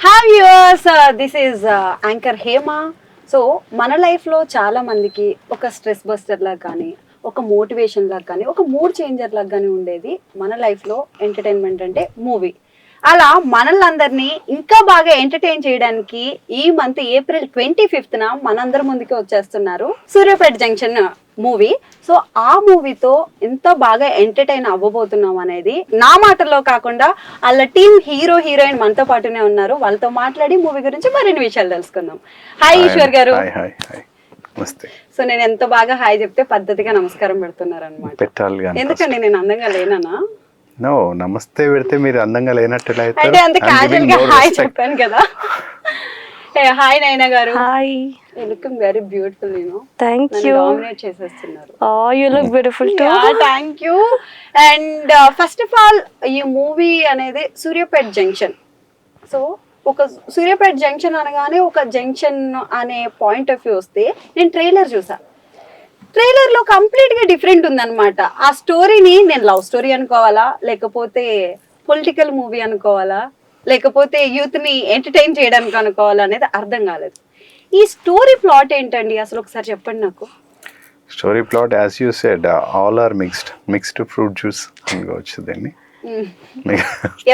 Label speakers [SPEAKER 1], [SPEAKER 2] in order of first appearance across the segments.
[SPEAKER 1] Hi viewers, this is anchor Hema. So మన లైఫ్లో చాలా మందికి ఒక స్ట్రెస్ బస్టర్ లాగా కానీ, ఒక మోటివేషన్ లాగా కానీ, ఒక మూడ్ చేంజర్ లాగా కానీ ఉండేది మన లైఫ్లో ఎంటర్టైన్మెంట్ అంటే మూవీ. అలా మనల్ని ఇంకా బాగా ఎంటర్టైన్ చేయడానికి ఈ మంత్ ఏప్రిల్ 25న మనందరి ముందుకి వచ్చేస్తున్నారు సూర్యాపేట జంక్షన్ మూవీ. సో ఆ మూవీతో ఎంత బాగా ఎంటర్టైన్ అవ్వబోతున్నాం అనేది నా మాటల్లో కాకుండా వాళ్ళ టీమ్ హీరో హీరోయిన్ మనతో పాటునే ఉన్నారు. వాళ్ళతో మాట్లాడి మూవీ గురించి మరిన్ని విషయాలు తెలుసుకుందాం. హాయ్ ఈశ్వర్ గారు. సో నేను ఎంత బాగా హాయ్ చెప్తే పద్ధతిగా నమస్కారం పెడుతున్నారు అనమాట. ఎందుకండి నేను అందంగా లేనా?
[SPEAKER 2] నో, నమస్తే పెడితే మీరు అందంగా లేనట్టు
[SPEAKER 1] అంటే అంత క్యాజువల్ గా హాయ్ చెప్పాను కదా. హాయ్ నైనా గారు.
[SPEAKER 3] Hi.
[SPEAKER 1] You look very beautiful, you know.
[SPEAKER 3] Thank you.
[SPEAKER 1] Dominate చేసేస్తున్నారు.
[SPEAKER 3] Oh, you look beautiful too.
[SPEAKER 1] Yeah, thank you. And first of all, ఈ మూవీ అనేది సూర్యాపేట జంక్షన్. సో ఒక సూర్యాపేట జంక్షన్ అనగానే ఒక జంక్షన్ అనే పాయింట్ ఆఫ్ వ్యూ వస్తే నేను ట్రైలర్ చూసా. ట్రైలర్ లో కంప్లీట్ గా డిఫరెంట్ ఉందన్నమాట. ఆ స్టోరీని నేను లవ్ స్టోరీ అనుకోవాలా, లేకపోతే పొలిటికల్ మూవీ అనుకోవాలా, లేకపోతే యూత్ ని ఎంటర్టైన్ చేయడానికి అనుకోవాలా అనేది అర్థం కాలేదు. ఈ స్టోరీ ప్లాట్ ఏంటండి అసలు ఒకసారి చెప్పండి నాకు.
[SPEAKER 2] Story plot as you said all are mixed fruit juice అనుకోవచ్చు దీన్ని.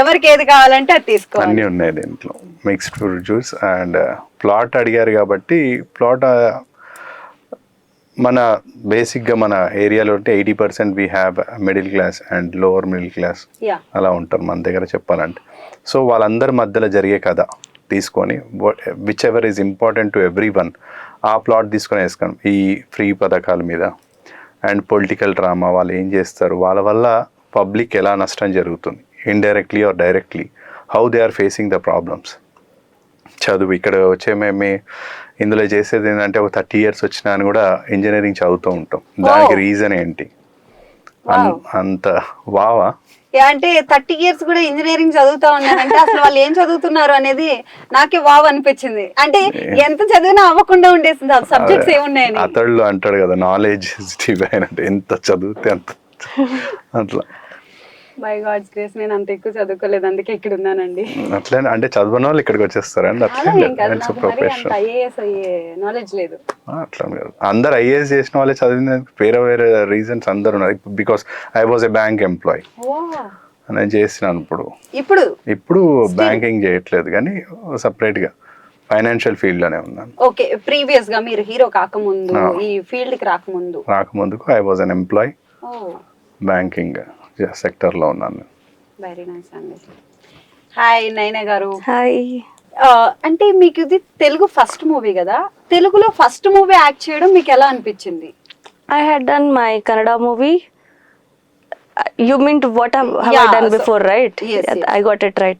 [SPEAKER 1] ఎవరికి ఏది కావాలంటే అది తీసుకోవాలి,
[SPEAKER 2] అన్నీ ఉన్నాయి దీంట్లో. Mixed fruit juice and plot అడిగారు కాబట్టి ప్లాట్ మన బేసిక్గా మన ఏరియాలో ఉంటే 80% we have middle class and lower middle class అలా ఉంటారు మన దగ్గర చెప్పాలంటే. సో వాళ్ళందరి మధ్యలో జరిగే కథ తీసుకొని which ever is important to every one ఆ ప్లాట్ తీసుకొని వేసుకొని ఈ ఫ్రీ పథకాల మీద అండ్ పొలిటికల్ డ్రామా వాళ్ళు ఏం చేస్తారు, వాళ్ళ వల్ల పబ్లిక్ ఎలా నష్టం జరుగుతుంది indirectly or directly, how they are facing the problems. చదువు ఇక్కడ వచ్చే మేము ఇందులో చేసేది ఏంటంటే ఒక 30 years వచ్చినా అని కూడా ఇంజనీరింగ్ చదువుతూ ఉంటాం. దానికి రీజన్ ఏంటి అంత వావా
[SPEAKER 1] అంటే 30 years కూడా ఇంజనీరింగ్ చదువుతా ఉన్నారంటే అసలు వాళ్ళు ఏం చదువుతున్నారు అనేది నాకే వావ్ అనిపించింది. అంటే ఎంత చదివినా అవ్వకుండా ఉండేసింది ఆ సబ్జెక్ట్స్ ఏమున్నాయని.
[SPEAKER 2] అతడు అంటాడు కదా, నాలెడ్జ్ ఇస్ డివైన్ అంటే ఎంత చదివితే అంత అట్లా.
[SPEAKER 1] బై గాడ్స్ గ్రేస్ నేను అంత ఎక్కువ చదువుకోలేదు, అందుకే ఇక్కడ ఉన్నానండి.
[SPEAKER 2] అట్లా అంటే చదివిన వాళ్ళు ఇక్కడికి వచ్చేస్తారండి. అట్లా
[SPEAKER 1] ఐఏఎస్ అయ్యే నాలెడ్జ్ లేదు.
[SPEAKER 2] అట్లా కాదు, అందరు ఐఏఎస్ చేసిన వాళ్ళే చదివిన వేరే వేరే రీజన్స్ అందరు ఉన్నారు. Because I was a bank employee నేను చేసినాను. ఇప్పుడు బ్యాంకింగ్ చేయట్లేదు కానీ సపరేట్ గా ఫైనాన్షియల్ ఫీల్డ్ లోనే ఉన్నాను.
[SPEAKER 1] ఓకే, ప్రీవియస్ గా మీరు హీరో కాకముందు ఈ ఫీల్డ్ కి రాకముందుకు
[SPEAKER 2] I was an employee banking sector లో ఉన్నాను.
[SPEAKER 1] వెరీ నైస్ అండి. హాయ్ నైనా గారు.
[SPEAKER 3] హాయ్.
[SPEAKER 1] అంటే మీకు ఇది తెలుగు ఫస్ట్ మూవీ కదా, తెలుగులో ఫస్ట్ మూవీ యాక్ట్ చేయడం మీకు ఎలా అనిపించింది?
[SPEAKER 3] I had done my Kannada movie. You mean to what have I done before, right?
[SPEAKER 1] Yes, yes.
[SPEAKER 3] I got it right.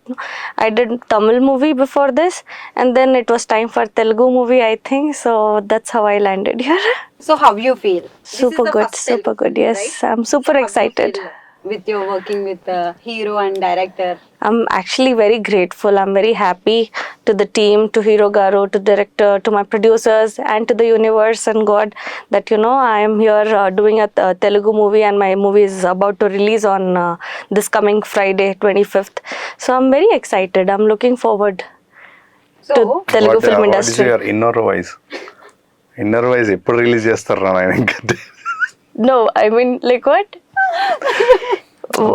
[SPEAKER 3] I did Tamil movie before this, and then it was time for Telugu movie, I think. So that's how I landed here.
[SPEAKER 1] So how you feel?
[SPEAKER 3] Super good, super good. Yes, right? I'm super excited.
[SPEAKER 1] With your working with the hero and director.
[SPEAKER 3] I'm actually very grateful. I'm very happy to the team, to Hero Garu, to director, to my producers, and to the universe and God that I am here doing a Telugu movie, and my movie is about to release on this coming Friday, 25th. So I'm very excited. I'm looking forward to Telugu film industry.
[SPEAKER 2] What is your inner voice? Inner voice ఎప్పుడు release చేస్తారు రా నాయన?
[SPEAKER 3] No, I mean like what?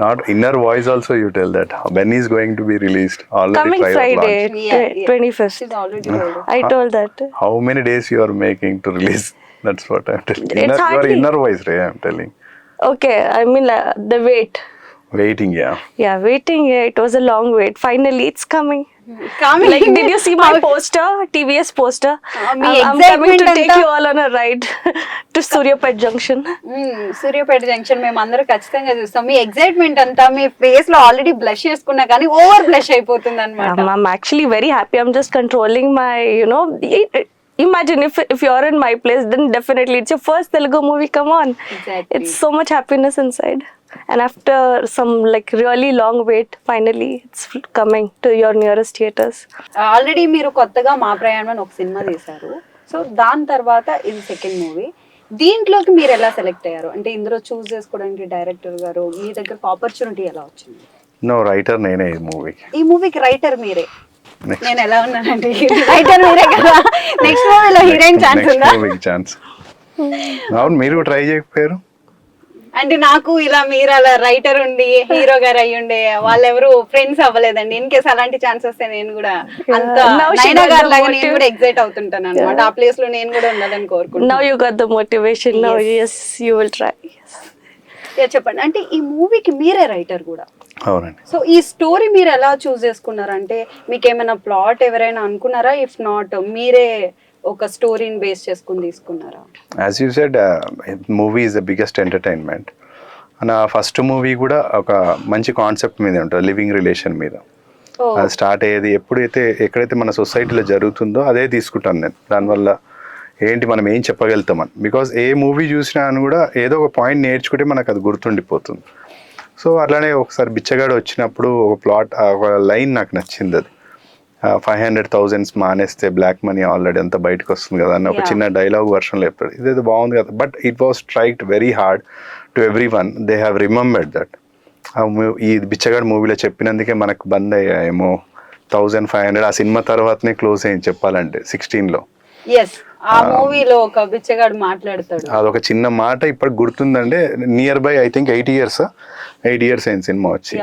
[SPEAKER 2] Not inner voice also, you tell that when is going to be released? Already
[SPEAKER 3] coming Friday, 25th.
[SPEAKER 1] She's already told.
[SPEAKER 3] I told that.
[SPEAKER 2] How many days you are making to release? That's what I'm telling. Your inner voice, Ray, I'm telling.
[SPEAKER 3] Okay, I mean the wait.
[SPEAKER 2] Waiting, yeah.
[SPEAKER 3] Yeah, waiting. Yeah, it was a long wait. Finally, it's coming.
[SPEAKER 1] Coming.
[SPEAKER 3] Like, did you see my poster? TVS poster. I'm coming to take you all on a ride to Suryapet Junction.
[SPEAKER 1] Suryapet junction మేము అందరూ ఖచ్చితంగా చూస్తాం. మీ excitement అంతా మీ face లో already blush చేసుకున్నా కానీ over blush అయిపోతుంది అన్నమాట.
[SPEAKER 3] I'm actually very happy. I'm just controlling my, imagine if you're in my place, then definitely it's your first Telugu movie. Come on.
[SPEAKER 1] Exactly.
[SPEAKER 3] It's so much happiness inside. And after some like really long wait, finally it's coming to your nearest theaters.
[SPEAKER 1] Already మీరు కొత్తగా మా ప్రయాణం అని ఒక cinema తీశారు. So దాని తర్వాత ఇది సెకండ్ మూవీ. దీంట్లోకి మీరు ఎలా సెలెక్ట్ అయ్యారు? అంటే ఇందులో చూస్ చేసుకోవడానికి డైరెక్టర్ గారు మీ దగ్గరకు ఆపర్చునిటీ ఎలా వచ్చింది?
[SPEAKER 2] నో, రైటర్ నేనే ఈ మూవీకి
[SPEAKER 1] రైటర్ మీరే. నేను ఎలా ఉన్నానండి రైటర్ మీరే కదా, నెక్స్ట్ మూవీలో హీరోయిన్ ఛాన్స్ ఉందా?
[SPEAKER 2] ఛాన్స్. అవును, మీరు ట్రై చేయకపోయారు?
[SPEAKER 1] అంటే నాకు ఇలా మీరు అలా రైటర్ ఉండి హీరో గారు అయ్యి ఉండే వాళ్ళెవరు ఫ్రెండ్స్ అవ్వలేదండి. ఇన్ కేసు అలాంటి ఛాన్స్ వస్తే నేను కూడా అంత
[SPEAKER 3] Now she
[SPEAKER 1] నైనా
[SPEAKER 3] got
[SPEAKER 1] గారు
[SPEAKER 3] the
[SPEAKER 1] లాగా నేను
[SPEAKER 3] motive.
[SPEAKER 1] కూడా ఎగ్జైట్ అవుతుంటాను అనమాట. ఆ ప్లేస్ లో నేను కూడా ఉండాలని కోరుకుంటున్నాను.
[SPEAKER 3] Now you got the motivation. Now yes, you will try.
[SPEAKER 1] Yeah, చెప్పండి. అంటే ఈ మూవీకి మీరే రైటర్ కూడా.
[SPEAKER 2] అవునండి.
[SPEAKER 1] సో ఈ స్టోరీ మీరు ఎలా చూస్ చేసుకున్నారంటే మీకు ఏమైనా ప్లాట్ ఎవరైనా అనుకున్నారా? ఇఫ్ నాట్ మీరే ఒక స్టోరీని బేస్ చేసుకుని తీసుకున్నారా?
[SPEAKER 2] As you said, movie is the biggest entertainment. నా ఫస్ట్ మూవీ కూడా ఒక మంచి కాన్సెప్ట్ మీద ఉంటుంది, లివింగ్ రిలేషన్ మీద. అది స్టార్ట్ అయ్యేది ఎక్కడైతే మన సొసైటీలో జరుగుతుందో అదే తీసుకుంటాను నేను. దానివల్ల ఏంటి మనం ఏం చెప్పగలుగుతామని, బికాజ్ ఏ మూవీ చూసినా అని కూడా ఏదో ఒక పాయింట్ నేర్చుకుంటే మనకు అది గుర్తుండిపోతుంది. సో అట్లానే ఒకసారి బిచ్చగాడు వచ్చినప్పుడు ఒక లైన్ నాకు నచ్చింది. అది 500,000 మానేస్తే బ్లాక్ మనీ ఆల్రెడీ అంతా బయటకు వస్తుంది కదా అని ఒక చిన్న డైలాగ్ వర్షన్లో చెప్పాడు. ఇదేదో బాగుంది కదా, but it was striked very hard to every one. They have remembered that. ఈ బిచ్చగాడు మూవీలో చెప్పినందుకే మనకు బంద్ అయ్యాయేమో 1,500. ఆ సినిమా తర్వాతనే క్లోజ్ అయింది చెప్పాలంటే 16లో.
[SPEAKER 1] ఆ మూవీలో ఒక బిచ్చగాడు మాట్లాడతాడు,
[SPEAKER 2] అదొక చిన్న మాట ఇప్పటికి గుర్తుందంటే near by I think 8 years అయింది సినిమా వచ్చి.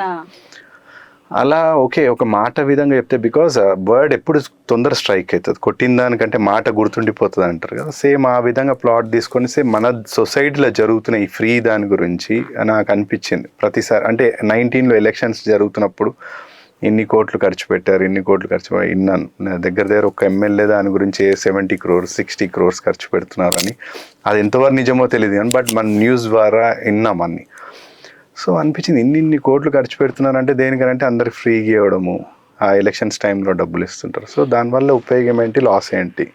[SPEAKER 2] అలా ఓకే, ఒక మాట విధంగా చెప్తే, బికాజ్ వర్డ్ ఎప్పుడు తొందర స్ట్రైక్ అవుతుంది, కొట్టిన దానికంటే మాట గుర్తుండిపోతుంది అంటారు కదా. సేమ్ ఆ విధంగా ప్లాట్ తీసుకొని సేమ్ మన సొసైటీలో జరుగుతున్న ఈ ఫ్రీ దాని గురించి నాకు అనిపించింది. ప్రతిసారి అంటే 19లో ఎలక్షన్స్ జరుగుతున్నప్పుడు ఇన్ని కోట్లు ఖర్చు పెట్టారు విన్నాను. దగ్గర ఒక ఎమ్మెల్యే దాని గురించి 70 crores 60 crores ఖర్చు పెడుతున్నారని. అది ఎంతవరకు నిజమో తెలియదు కానీ బట్ మన న్యూస్ ద్వారా విన్నాం అన్ని. సో అనిపించింది ఇన్ని కోట్లు ఖర్చు పెడుతున్నారంటే దేనికనంటే అందరికి ఫ్రీగా ఇవ్వడము, ఆ ఎలక్షన్స్ టైంలో డబ్బులు ఇస్తుంటారు. సో దానివల్ల ఉపయోగం ఏంటి, లాస్ ఏంటి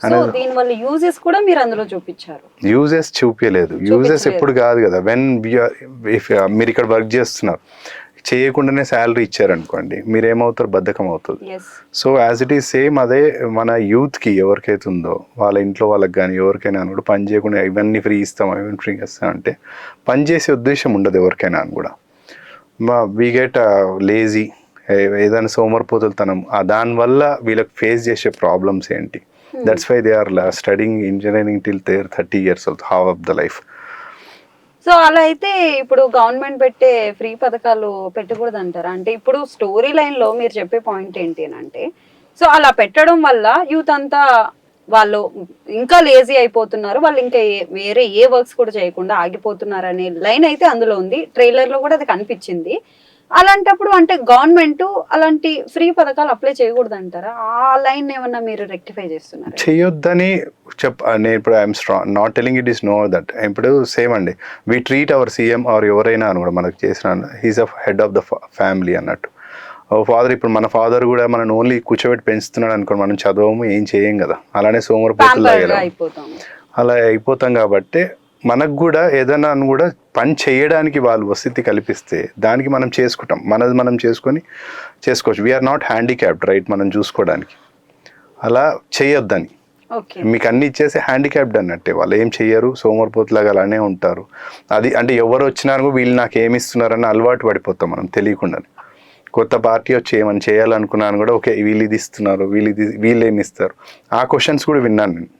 [SPEAKER 1] అనేది దీనివల్ల యూజెస్ కూడా మీరు అందులో చూపించారు.
[SPEAKER 2] యూజెస్ చూపించలేదు. యూజెస్ ఎప్పుడు కాదు కదా. ఇఫ్ మీరు ఇక్కడ వర్క్ చేస్తున్నారు, చేయకుండానే శాలరీ ఇచ్చారనుకోండి, మీరేమవుతారు, బద్ధకం అవుతుంది. So as it is same అదే మన యూత్కి ఎవరికైతే ఉందో వాళ్ళ ఇంట్లో వాళ్ళకి కానీ ఎవరికైనా కూడా పని చేయకుండా ఇవన్నీ ఫ్రీ ఇస్తాం అంటే పని చేసే ఉద్దేశం ఉండదు ఎవరికైనా అని కూడా. వీ గెట్ లేజీ, ఏదైనా సోమరిపోతులతనం. దానివల్ల వీళ్ళకి ఫేస్ చేసే ప్రాబ్లమ్స్ ఏంటి, that's why they are studying engineering till their 30 years half of the life.
[SPEAKER 1] So అలా అయితే ఇప్పుడు గవర్నమెంట్ పెట్టే ఫ్రీ పథకాలు పెట్టకూడదు అంటారా? అంటే ఇప్పుడు స్టోరీ లైన్ లో మీరు చెప్పే పాయింట్ ఏంటి అని అంటే, సో అలా పెట్టడం వల్ల యూత్ అంతా వాళ్ళు ఇంకా లేజీ అయిపోతున్నారు, వాళ్ళు ఇంకా వేరే ఏ వర్క్స్ కూడా చేయకుండా ఆగిపోతున్నారు అనే లైన్ అయితే అందులో ఉంది. ట్రైలర్ లో కూడా అది కనిపించింది. అలాంటప్పుడు అంటే గవర్నమెంట్ అలాంటి ఫ్రీ పథకాలు అప్లై చేయకూడదు అంటారా? ఆ లైన్ ఏమన్నా మీరు రెక్టిఫై చేస్తున్నారు?
[SPEAKER 2] చేయొద్దని నేను ఇప్పుడు I'm not telling it is know that. ఇప్పుడు సేమ్ అండి, we treat our CM are ఎవరైనా అని కూడా మనకు చేసిన he's a head of the family అన్నట్టు. ఫాదర్, ఇప్పుడు మన ఫాదర్ కూడా మనం ఓన్లీ కూర్చోబెట్టి పెంచుతున్నాడు అనుకోండి, మనం చదవము ఏం చేయం కదా, అలానే సోమరిపోతులు అలా అయిపోతాం. కాబట్టి మనకు కూడా ఏదైనా కూడా పని చేయడానికి వాళ్ళు వసతి కల్పిస్తే దానికి మనం చేసుకుంటాం, మనది మనం చేసుకోవచ్చు. వీఆర్ నాట్ హ్యాండిక్యాప్డ్ రైట్, మనం చూసుకోవడానికి. అలా చేయొద్దని మీకు అన్ని ఇచ్చేసి హ్యాండిక్యాప్డ్ అన్నట్టే, వాళ్ళు ఏం చెయ్యరు, సోమరిపోతులాగా అలానే ఉంటారు. అది అంటే ఎవరు వచ్చినా వీళ్ళు నాకు ఏమి ఇస్తున్నారని అలవాటు పడిపోతాం మనం తెలియకుండా. కొత్త పార్టీ వచ్చి ఏమని చేయాలనుకున్నాను కూడా, ఓకే వీళ్ళు ఇది ఇస్తున్నారు, వీళ్ళు ఏమి ఇస్తారు, ఆ క్వశ్చన్స్ కూడా విన్నాను నేను.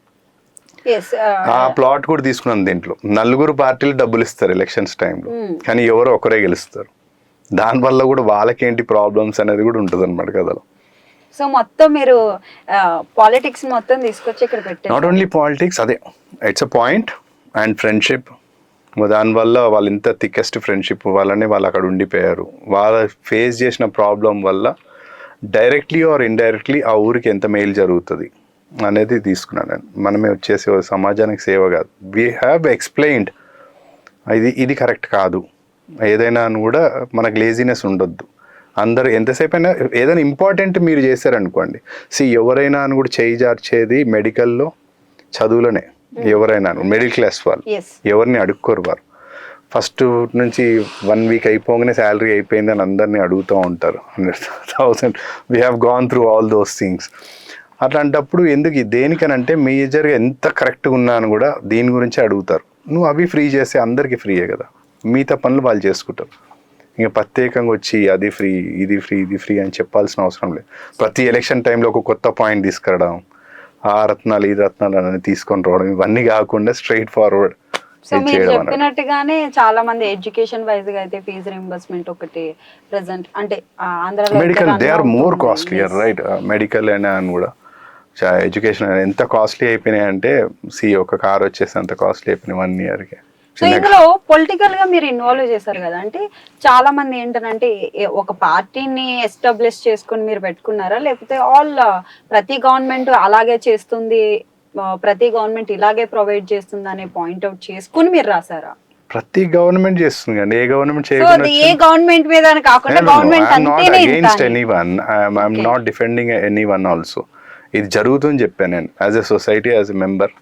[SPEAKER 2] ఆ ప్లాట్ కూడా తీసుకున్నాను. దీంట్లో 4 పార్టీలు డబ్బులు ఇస్తారు ఎలక్షన్స్ టైంలో, కానీ ఎవరో ఒకరే గెలుస్తారు. దానివల్ల కూడా వాళ్ళకేంటి ప్రాబ్లమ్స్ అనేది కూడా ఉంటుంది అన్నమాట కథలో.
[SPEAKER 1] సో మొత్తం మీరు పాలిటిక్స్ మొత్తం తీసుకొచ్చి ఇక్కడ పెట్టారు.
[SPEAKER 2] నాట్ ఓన్లీ పాలిటిక్స్, అదే it's a point and friendship. దానివల్ల వాళ్ళు ఇంత థికెస్ట్ ఫ్రెండ్షిప్ వాళ్ళని వాళ్ళు అక్కడ ఉండిపోయారు. వాళ్ళ ఫేస్ చేసిన ప్రాబ్లం వల్ల డైరెక్ట్లీ ఆర్ ఇండైరెక్ట్లీ ఆ ఊరికి ఎంత మెయిల్ జరుగుతుంది అనేది తీసుకున్నాను నేను. మనమే వచ్చేసి సమాజానికి సేవ కాదు, వీ హ్యావ్ ఎక్స్ప్లెయిన్డ్ ఇది కరెక్ట్ కాదు. ఏదైనా కూడా మనకు లేజినెస్ ఉండొద్దు. అందరు ఎంతసేపు అయినా ఏదైనా ఇంపార్టెంట్ మీరు చేశారనుకోండి, ఎవరైనా అని కూడా చేయి జార్చేది మెడికల్లో చదువులోనే. ఎవరైనా మిడిల్ క్లాస్ వాళ్ళు ఎవరిని అడుక్కోరు. వారు ఫస్ట్ నుంచి 1 week అయిపోగానే శాలరీ అయిపోయింది అని అందరినీ అడుగుతూ ఉంటారు. 100,000 we have gone through all those things. అట్లాంటప్పుడు ఎందుకు దేనికనంటే మేజర్గా ఎంత కరెక్ట్గా ఉన్నాను కూడా దీని గురించి అడుగుతారు. నువ్వు అవి ఫ్రీ చేస్తే అందరికీ ఫ్రీయే కదా, మిగతా పనులు వాళ్ళు చేసుకుంటారు. ఇంకా ప్రత్యేకంగా వచ్చి అది ఫ్రీ ఇది ఫ్రీ ఇది ఫ్రీ అని చెప్పాల్సిన అవసరం లేదు. ప్రతి ఎలక్షన్ టైంలో ఒక కొత్త పాయింట్ తీసుకురావడం, ఆ రత్నాలు ఈ రత్నాలు అని తీసుకొని రావడం, ఇవన్నీ కాకుండా స్ట్రైట్ ఫార్వర్డ్
[SPEAKER 1] సో మీరు చెప్పినట్టుగానే చాలా మంది ఎడ్యుకేషన్ వైజ్ గా అయితే ఫీజు రింబర్స్మెంట్ ఒకటి ప్రెసెంట్ అంటే ఆంధ్రాలో
[SPEAKER 2] medical they are more costly right. Medical అని కూడా ఎడ్యుకేషన్ ఎంత కాస్ట్లీ అయిపోయినాయి అంటే ఒక కార్ వచ్చేసి అంత కాస్ట్లీ అయిపోయినాయి 1 yearకి.
[SPEAKER 1] సో ఇందులో పొలిటికల్ గా మీరు ఇన్వాల్వ్ చేశారు కదా, అంటే చాలా మంది ఏంటంటే ఒక పార్టీని ఎస్టాబ్లిష్ చేసుకుని మీరు పెట్టుకున్నారా, లేకపోతే ప్రతి గవర్నమెంట్ అలాగే చేస్తుంది, ప్రతి గవర్నమెంట్ ఇలాగే ప్రొవైడ్ చేస్తుంది అనే పాయింట్అవుట్ చేసుకుని మీరు రాసారా?
[SPEAKER 2] ప్రతి గవర్నమెంట్ చేస్తుంది కానీ ఏ గవర్నమెంట్
[SPEAKER 1] ఏ గవర్నమెంట్ మీద కాకుండా గవర్నమెంట్ అంటేనే
[SPEAKER 2] I'm not defending any one also. ఇది జరుగుతుంది చెప్పాను నేను as a society, as a member,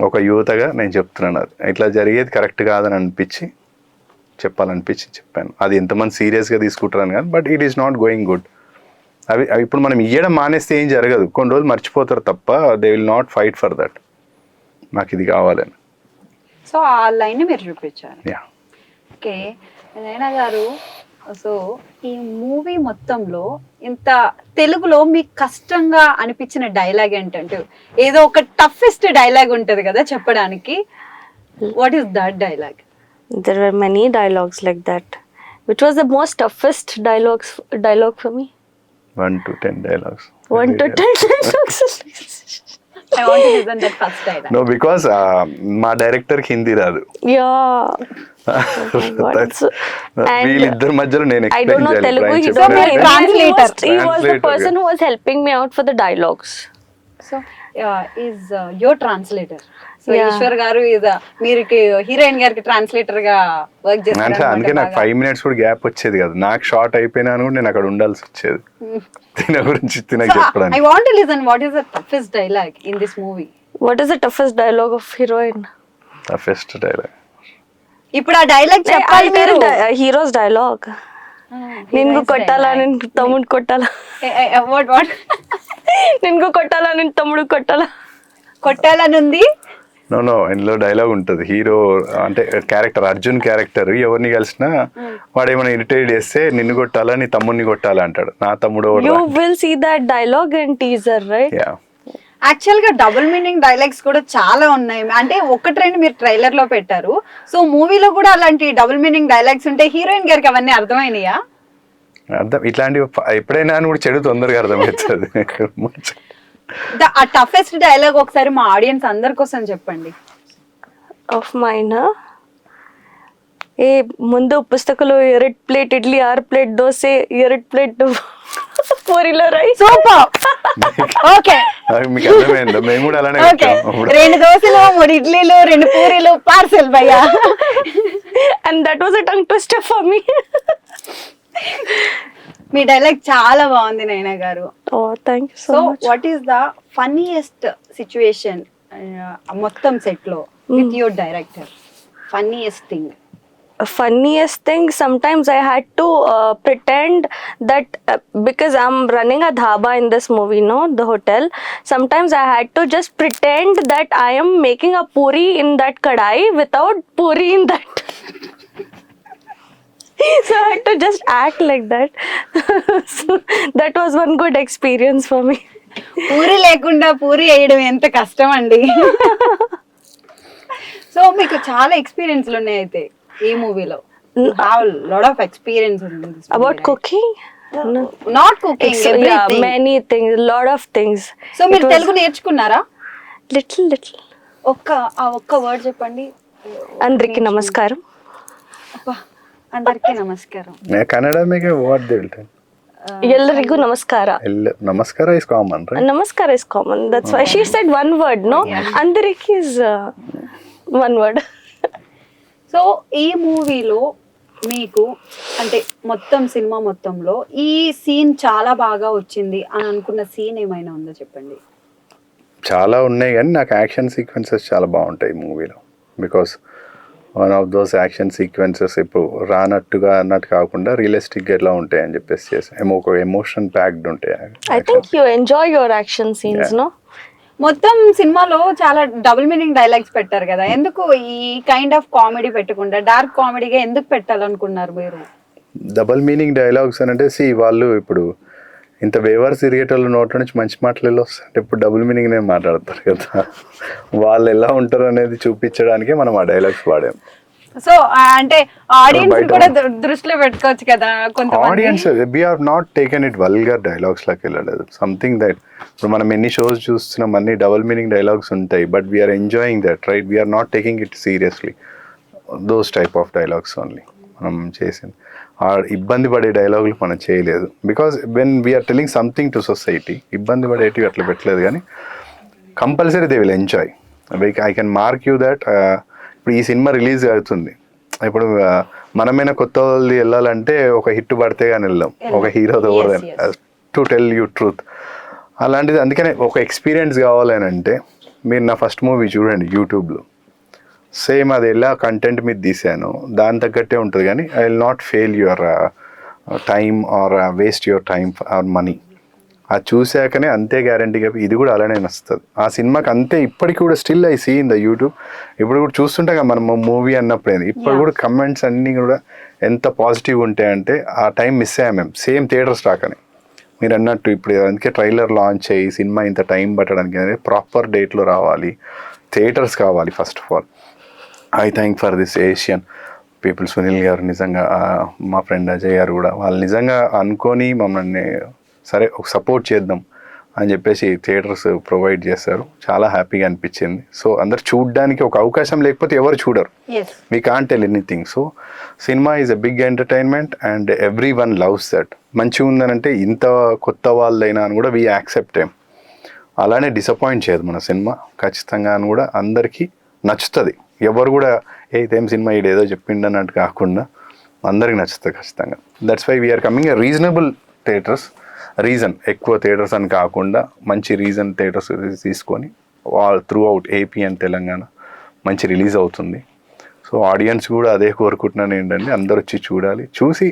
[SPEAKER 2] ఒక యువతగా నేను చెప్తున్నాను. అది ఇట్లా జరిగేది కరెక్ట్ కాదని చెప్పాలనిపించి చెప్పాను. అది ఎంతమంది సీరియస్గా తీసుకుంటారని కానీ, but it is not going good. అవి ఇప్పుడు మనం ఇవ్వడం మానేస్తే ఏం జరగదు, కొన్ని రోజులు మర్చిపోతారు తప్ప they will not fight for that, నాకు ఇది కావాలని.
[SPEAKER 1] సో ఆ లైన్ మీరు చూపించారు. ఓకే నైనా గారు, సో ఈ మూవీ మొత్తంలో ఇంత తెలుగులో మీకు కష్టంగా అనిపించిన డైలాగ్ ఏంటంటే, ఏదో ఒక టఫెస్ట్ డైలాగ్ ఉంటది కదా చెప్పడానికి, what is that dialogue?
[SPEAKER 3] There were many dialogues like that. Which was the most toughest dialogue for me?
[SPEAKER 2] 1 to 10 dialogues.
[SPEAKER 3] 1 to 10 dialogues.
[SPEAKER 1] I want to listen that first dialogue.
[SPEAKER 2] No, because మా director Hindi రాదు.
[SPEAKER 3] Yeah.
[SPEAKER 2] వీళ్ళిద్దరి మధ్యలో నేను
[SPEAKER 3] I don't know Telugu. He was the person who was helping me out for the dialogues.
[SPEAKER 1] So is your translator. So Eshwar గారు is మీరు heroine గారికి translator గా work చేస్తారు.
[SPEAKER 2] అంటే అందుకే నాకు 5 minutes కూడా గ్యాప్ వచ్చేది కదా, నాకు షార్ట్ అయిపోయినా కూడా నేను అక్కడ ఉండాల్సి వచ్చేది తిన గురించి చెప్పడానికి.
[SPEAKER 1] I want to listen what is the toughest dialogue in this movie.
[SPEAKER 3] What is the toughest dialogue of heroine?
[SPEAKER 2] Toughest dialogue.
[SPEAKER 1] ఇప్పుడు ఆ డైలాగ్ చెప్పాలి మీరు.
[SPEAKER 3] Heroes dialogue. నిన్ను కొట్టాలా, నిన్ను తమ్ముడు కొట్టాలా,
[SPEAKER 1] what
[SPEAKER 3] నిన్ను కొట్టాలా, నిన్ను తమ్ముడు
[SPEAKER 1] కొట్టాలని ఉంది.
[SPEAKER 2] నో ఇందులో డైలాగ్ ఉంటుంది. హీరో అంటే క్యారెక్టర్, అర్జున్ క్యారెక్టర్ ఎవరిని కలిసినా వాడు ఏమైనా ఇరిటేట్ చేస్తే నిన్ను కొట్టాలా నీ తమ్ముడిని కొట్టాలా అంటాడు. నా తమ్ముడు
[SPEAKER 3] You will see that dialogue in teaser, right?
[SPEAKER 2] Yeah.
[SPEAKER 1] Actual గా డబుల్ మీనింగ్ డైలాగ్స్ కూడా చాలా ఉన్నాయి. అంటే ఒకటి రెండు మీరు ట్రైలర్ లో పెట్టారు, సో మూవీలో కూడా అలాంటి డబుల్ మీనింగ్ డైలాగ్స్ ఉంటే హీరోయిన్ గారికి అవన్నీ అర్థమైనయా?
[SPEAKER 2] అర్థం ఇట్లాంటివి ఎప్పుడైనా కూడా చెడు తొందరగా అర్థమవుతుంది.
[SPEAKER 1] ఆ టఫెస్ట్ డైలాగ్ ఒకసారి మా ఆడియన్స్ అందరి కోసం చెప్పండి.
[SPEAKER 3] Of mine, ఏ ముందు పుస్తకంలో 2 plate idli 6 plate dosa 2 plate పూరిలో రైస్.
[SPEAKER 1] సూపర్. ఓకే
[SPEAKER 2] మీకు అర్థమైందా? మేము కూడా అలానే
[SPEAKER 1] 2 దోశలు 3 ఇడ్లీలు 2 పూరీలు పార్సెల్ భయ్యా.
[SPEAKER 3] And that was a tongue twister for me.
[SPEAKER 1] Me dialogue చాలా బాగుంది నైనా గారు.
[SPEAKER 3] Oh, thank you so much.
[SPEAKER 1] So what is the funniest situation మొత్తం సెట్ లో with your director? Funniest thing.
[SPEAKER 3] Funniest thing, sometimes I had to pretend that because I'm running a dhaba in this movie, no, the hotel, sometimes I had to just pretend that I am making a puri in that kadai without puri in that. So I had to just act like that. So that was one good experience for me.
[SPEAKER 1] Puri లేకుండా పూరి వేయడం ఎంత కష్టం అండి. So మీకు చాలా ఎక్స్పీరియన్స్లు ఉన్నాయి అయితే ఈ మూవీలో. Lot of experience
[SPEAKER 3] About cooking? No.
[SPEAKER 1] Not cooking,
[SPEAKER 3] Yeah, many things, lot of things.
[SPEAKER 1] So మీరు తెలుగు నేర్చుకున్నారా?
[SPEAKER 3] Little.
[SPEAKER 1] ఒక్క వర్డ్ చెప్పండి.
[SPEAKER 3] అందరికి నమస్కారం.
[SPEAKER 1] అందరికీ నమస్కారం.
[SPEAKER 2] కన్నడ మీకు వాట్ దే విల్ టెల్?
[SPEAKER 3] ಎಲ್ಲರಿಗೂ ನಮಸ್ಕಾರ.
[SPEAKER 2] Namaskara is common, right?
[SPEAKER 3] Namaskara is common. That's why she said one word, no? Andariki is one word.
[SPEAKER 1] So ఈ మూవీలో మీకు అంటే మొత్తం సినిమా మొత్తంలో ఈ సీన్ చాలా బాగా వచ్చింది అని అనుకున్న సీన్ ఏమైనా ఉందో చెప్పండి.
[SPEAKER 2] చాలా ఉన్నాయి కానీ నాకు యాక్షన్ సీక్వెన్సెస్ చాలా బాగుంటాయి మూవీలో. Because one of those action sequences ఇప్పుడు రానట్టుగా అన్నట్టు కాకుండా రియలిస్టిక్గా ఎట్లా ఉంటాయి అని చెప్పేసి చేసాం. ఒక ఎమోషన్ ప్యాక్డ్ ఉంటాయి.
[SPEAKER 3] I think you enjoy your action scenes, no?
[SPEAKER 1] మొత్తం సినిమాలో చాలా డబుల్ మీనింగ్ డైలాగ్స్ పెట్టారు కదా, ఎందుకు ఈ కైండ్ ఆఫ్ కామెడీ పెట్టకుండా డార్క్ కామెడీగా ఎందుకు పెట్టాలనుకున్నారు మీరు?
[SPEAKER 2] డబల్ మీనింగ్ డైలాగ్స్ అని అంటే వాళ్ళు ఇప్పుడు ఇంత వేవర్స్ తిరిగేటోళ్ళు నోట్ల నుంచి మంచి మాటలు ఎలా వస్తాయంటే ఇప్పుడు డబుల్ మీనింగ్ నేను మాట్లాడతారు కదా, వాళ్ళు ఎలా ఉంటారు అనేది చూపించడానికి మనం ఆ డైలాగ్స్ వాడాం.
[SPEAKER 1] సో అంటే ఆడియన్స్ కూడా దృష్టిలో పెట్టుకోవచ్చు కదా కొంతమంది.
[SPEAKER 2] Audience we are not taken it vulgar dialogues లాగా వెళ్ళలేదు, సంథింగ్ దట్ ఇప్పుడు మనం ఎన్ని షోస్ చూస్తున్నాం అన్ని డబుల్ మీనింగ్ డైలాగ్స్ ఉంటాయి, but we are enjoying that right, we are not taking it seriously, those type of dialogues only మనం చేసింది. ఆ ఇబ్బంది పడే డైలాగులు మనం చేయలేదు, because when we are telling something to society, ఇబ్బంది పడేటివి అట్లా పెట్టలేదు, కానీ compulsory they will enjoy. I can mark you that ఇప్పుడు ఈ సినిమా రిలీజ్ అవుతుంది, ఇప్పుడు మనమైనా కొత్త వాళ్ళు వెళ్ళాలంటే ఒక హిట్ పడితే కానీ వెళ్దాం, ఒక హీరోతో టు టెల్ యూ ట్రూత్ అలాంటిది. అందుకనే ఒక ఎక్స్పీరియన్స్ కావాలని అంటే మీరు నా ఫస్ట్ మూవీ చూడండి యూట్యూబ్లో, సేమ్ అది ఎలా కంటెంట్ మీద తీసాను దాని తగ్గట్టే ఉంటుంది, కానీ I will not fail your time or waste your time or money. అది చూశాకనే అంతే గ్యారంటీగా ఇది కూడా అలానే వస్తుంది ఆ సినిమాకి అంతే. ఇప్పటికి కూడా still I see in the YouTube, ఇప్పుడు కూడా చూస్తుంటాం కదా మనం మూవీ అన్నప్పుడే, ఇప్పుడు కూడా కమెంట్స్ అన్నీ కూడా ఎంత పాజిటివ్ ఉంటాయంటే ఆ టైం మిస్ అయ్యాం మేము, సేమ్ థియేటర్స్ రాకనే మీరు అన్నట్టు. ఇప్పుడు అందుకే ట్రైలర్ లాంచ్ అయ్యి సినిమా ఇంత టైం పట్టడానికి అనేది ప్రాపర్ డేట్లో రావాలి, థియేటర్స్ కావాలి first of all. I thank for this Asian people, Sunil గారు నిజంగా, మా ఫ్రెండ్ అజయ్ గారు కూడా, వాళ్ళు నిజంగా అనుకొని మమ్మల్ని సరే ఒక సపోర్ట్ చేద్దాం అని చెప్పేసి థియేటర్స్ ప్రొవైడ్ చేస్తారు, చాలా హ్యాపీగా అనిపించింది. సో అందరు చూడడానికి ఒక అవకాశం లేకపోతే ఎవరు చూడరు, we can't tell anything. So cinema is a big entertainment and every one loves that. మంచిగా ఉందనంటే ఇంత కొత్త వాళ్ళైనా అని కూడా వీ యాక్సెప్ట్ ఏం, అలానే డిసప్పాయింట్ చేయదు మన సినిమా ఖచ్చితంగా అని కూడా అందరికీ నచ్చుతుంది. ఎవరు కూడా ఇదేం సినిమా ఏదో చెప్పిండు అన్నట్టు కాకుండా అందరికి నచ్చుతుంది ఖచ్చితంగా. That's why we are coming a reasonable theatres, reason ఎక్కువ థియేటర్స్ అని కాకుండా మంచి రీజన్ థియేటర్స్ తీసుకొని throughout AP and Telangana మంచి రిలీజ్ అవుతుంది. సో ఆడియన్స్ కూడా అదే కోరుకుంటున్నాను ఏంటంటే అందరు వచ్చి చూడాలి, చూసి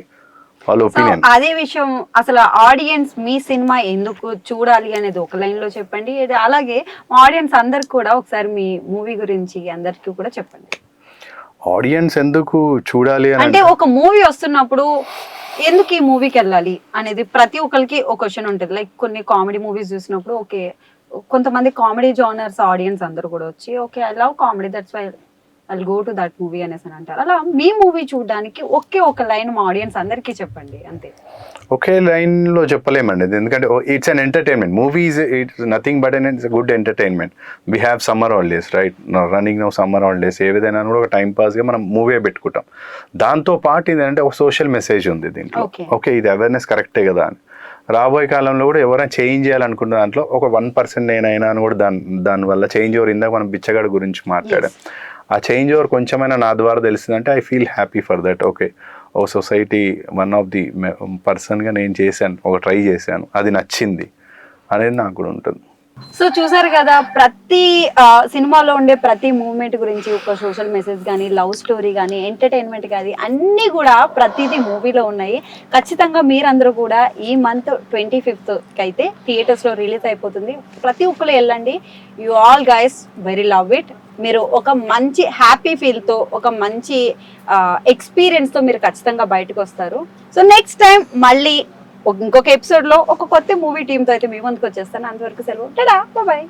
[SPEAKER 2] వాళ్ళ ఒపీనియన్.
[SPEAKER 1] అదే విషయం, అసలు ఆడియన్స్ మీ సినిమా ఎందుకు చూడాలి అనేది ఒక లైన్ లో చెప్పండి, అలాగే ఆడియన్స్ అందరికి కూడా ఒకసారి మీ మూవీ గురించి అందరికి కూడా చెప్పండి.
[SPEAKER 2] ఆడియన్స్ ఎందుకు చూడాలి
[SPEAKER 1] అంటే ఒక మూవీ వస్తున్నప్పుడు ఎందుకు ఈ మూవీకి వెళ్ళాలి అనేది ప్రతి ఒక్కరికి ఒక క్వశ్చన్ ఉంటుంది. లైక్ కొన్ని కామెడీ మూవీస్ చూసినప్పుడు ఓకే, కొంతమంది కామెడీ జానర్స్ ఆడియన్స్ అందరూ కూడా వచ్చి okay I love comedy that's why I'll go to that movie అనేసి అని అంటారు. అలా మీ మూవీ చూడడానికి ఒకే ఒక లైన్ మా ఆడియన్స్ అందరికీ చెప్పండి అంతే.
[SPEAKER 2] ఒకే లైన్లో చెప్పలేమండి, ఎందుకంటే it's an entertainment. Movies it's nothing but an it's good entertainment. We have summer holidays right, running no summer holidays, ఏదైనా కూడా ఒక టైం పాస్గా మనం మూవీ పెట్టుకుంటాం. దాంతో పాటు ఏంటంటే ఒక సోషల్ మెసేజ్ ఉంది దీంట్లో, ఓకే ఇది అవేర్నెస్ కరెక్టే కదా అని. రాబోయే కాలంలో కూడా ఎవరైనా చేంజ్ చేయాలనుకున్న దాంట్లో ఒక 1% నేనైనా అని కూడా దానివల్ల చేంజ్ ఓవర్, ఇందాక మనం బిచ్చగాడు గురించి మాట్లాడాం, ఆ చేంజ్ ఓవర్ కొంచెమైనా నా ద్వారా తెలిసిందంటే I feel happy for that. Okay ఓ సొసైటీ వన్ ఆఫ్ ది పర్సన్గా నేను చేశాను, ఒక ట్రై చేశాను, అది నచ్చింది అనేది నాకు కూడా ఉంటుంది.
[SPEAKER 1] సో చూసారు కదా, ప్రతి సినిమాలో ఉండే ప్రతి మూవ్మెంట్ గురించి ఒక సోషల్ మెసేజ్ కానీ, లవ్ స్టోరీ కానీ, ఎంటర్టైన్మెంట్ కానీ అన్నీ కూడా ప్రతిదీ మూవీలో ఉన్నాయి. ఖచ్చితంగా మీరందరూ కూడా ఈ మంత్ 25th అయితే థియేటర్స్లో రిలీజ్ అయిపోతుంది. ప్రతి ఒక్కరు వెళ్ళండి. You all guys very love it. మీరు ఒక మంచి హ్యాపీ ఫీల్తో, ఒక మంచి ఎక్స్పీరియన్స్తో మీరు ఖచ్చితంగా బయటకు వస్తారు. సో నెక్స్ట్ టైం మళ్ళీ ఇంకొక ఎపిసోడ్లో ఒక కొత్త మూవీ టీంతో అయితే మీ ముందుకు వచ్చేస్తాను. అంతవరకు సెలవు, టాటా, బాయ్.